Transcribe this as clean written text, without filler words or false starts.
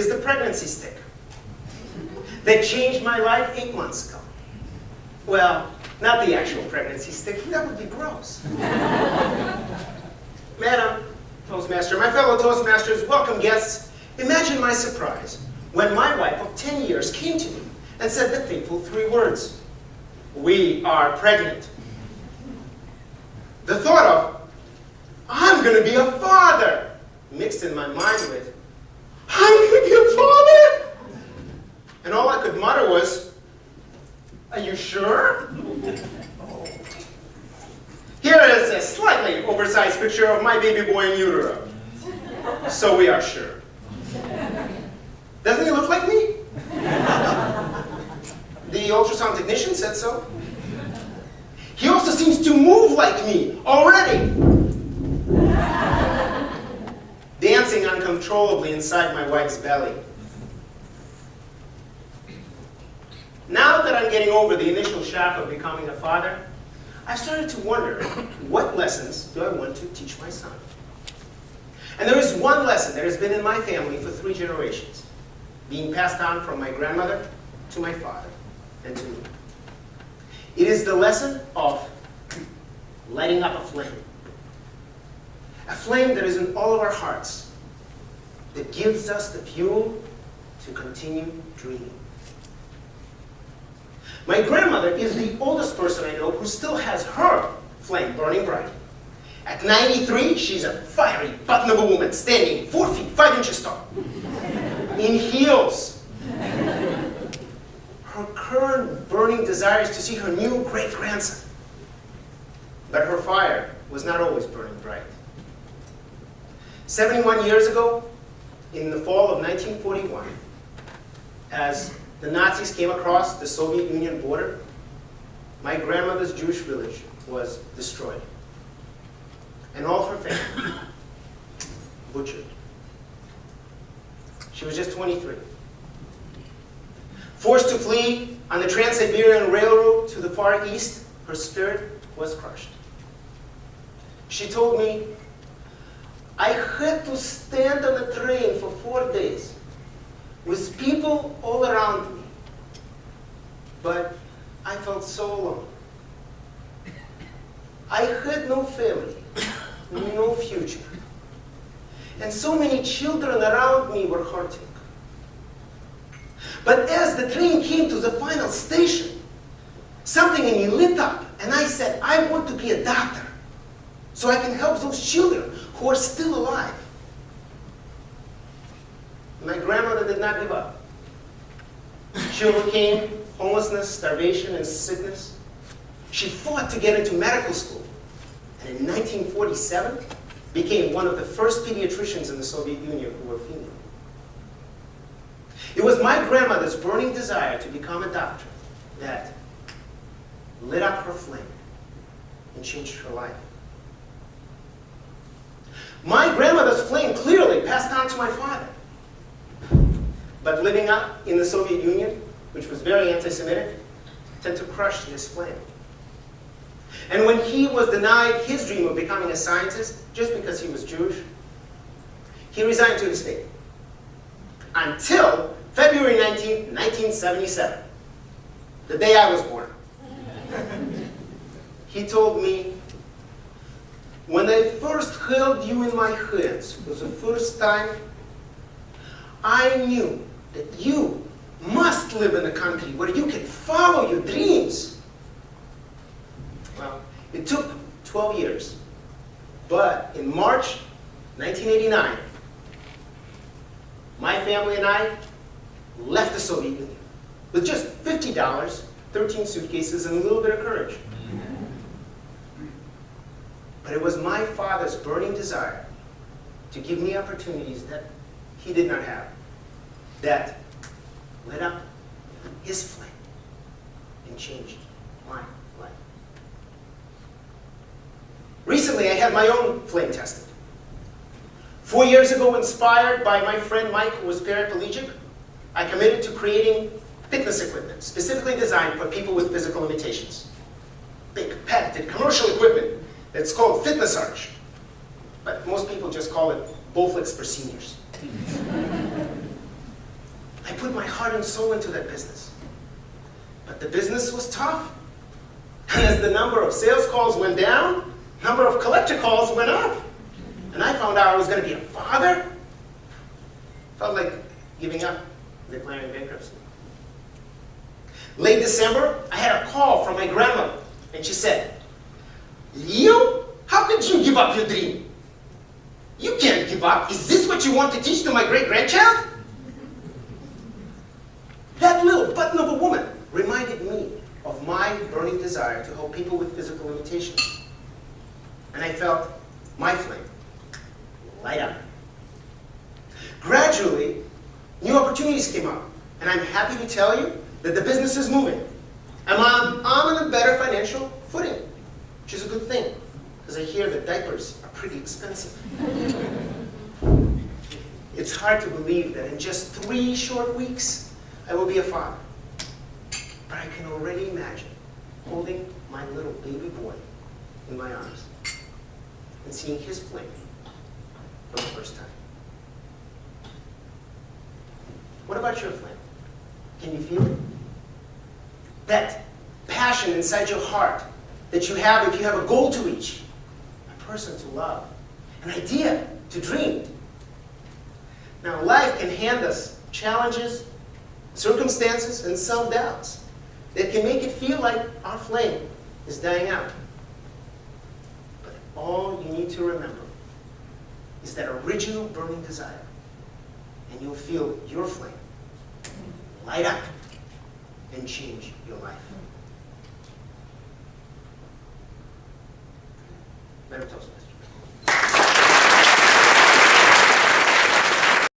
is the pregnancy stick that changed my life 8 months ago. Well, not the actual pregnancy stick. That would be gross. Madam Toastmaster, my fellow Toastmasters, welcome guests. Imagine my surprise when my wife of 10 years came to me and said the fateful 3 words, "We are pregnant." The thought of, "I'm going to be a father," mixed in my mind with, "I'm going to be a father?" And all I could mutter was, "Are you sure?" Here is a slightly oversized picture of my baby boy in utero. So we are sure. Doesn't he look like me? The ultrasound technician said so. He also seems to move like me already. Dancing uncontrollably inside my wife's belly. Now that I'm getting over the initial shock of becoming a father, I've started to wonder, what lessons do I want to teach my son? And there is one lesson that has been in my family for 3 generations, being passed on from my grandmother to my father and to me. It is the lesson of lighting up a flame. A flame that is in all of our hearts, that gives us the fuel to continue dreaming. My grandmother is the oldest person I know who still has her flame burning bright. At 93, she's a fiery button of a woman, standing 4 feet 5 inches tall, in heels. Her current burning desire is to see her new great-grandson. But her fire was not always burning bright. 71 years ago, in the fall of 1941, as the Nazis came across the Soviet Union border, my grandmother's Jewish village was destroyed. And all her family butchered. She was just 23. Forced to flee on the Trans-Siberian Railroad to the Far East, her spirit was crushed. She told me, "I had to stand on a train for 4 days with people all around me, but I felt so alone. I had no family, no future, and so many children around me were hurting. But as the train came to the final station, something in me lit up, and I said, I want to be a doctor, so I can help those children who are still alive." My grandmother did not give up. She overcame homelessness, starvation, and sickness. She fought to get into medical school, and in 1947 became one of the first pediatricians in the Soviet Union who were female. It was my grandmother's burning desire to become a doctor that lit up her flame and changed her life. My grandmother's flame clearly passed on to my father. But living up in the Soviet Union, which was very anti-Semitic, tended to crush his flame. And when he was denied his dream of becoming a scientist, just because he was Jewish, he resigned to his fate. Until February 19, 1977, the day I was born. He told me, "When I first held you in my hands for the first time, I knew that you must live in a country where you can follow your dreams." Well, it took 12 years, but in March 1989, my family and I left the Soviet Union with just $50, 13 suitcases, and a little bit of courage. But it was my father's burning desire to give me opportunities that he did not have, that lit up his flame and changed my life. Recently, I had my own flame tested. 4 years ago, inspired by my friend Mike, who was paraplegic, I committed to creating fitness equipment, specifically designed for people with physical limitations. Big, patented, commercial equipment that's called Fitness Arch. But most people just call it Bowflex for seniors. I put my heart and soul into that business. But the business was tough. And as the number of sales calls went down, number of collector calls went up. And I found out I was going to be a father. Felt like giving up, declaring bankruptcy. Late December, I had a call from my grandmother, and she said, "Leo, how could you give up your dream? You can't give up. Is this what you want to teach to my great-grandchild?" That little button of a woman reminded me of my burning desire to help people with physical limitations. And I felt my flame light up. Gradually, new opportunities came up, and I'm happy to tell you that the business is moving. And I'm on a better financial footing, which is a good thing, because I hear that diapers are pretty expensive. It's hard to believe that in just 3 short weeks, I will be a father. But I can already imagine holding my little baby boy in my arms and seeing his flame for the first time. What about your flame? Can you feel it? That passion inside your heart that you have if you have a goal to reach, a person to love, an idea to dream. Now, life can hand us challenges, circumstances, and self-doubts that can make it feel like our flame is dying out. But all you need to remember is that original burning desire, and you'll feel your flame light up and change your life. Let him toast, Mr.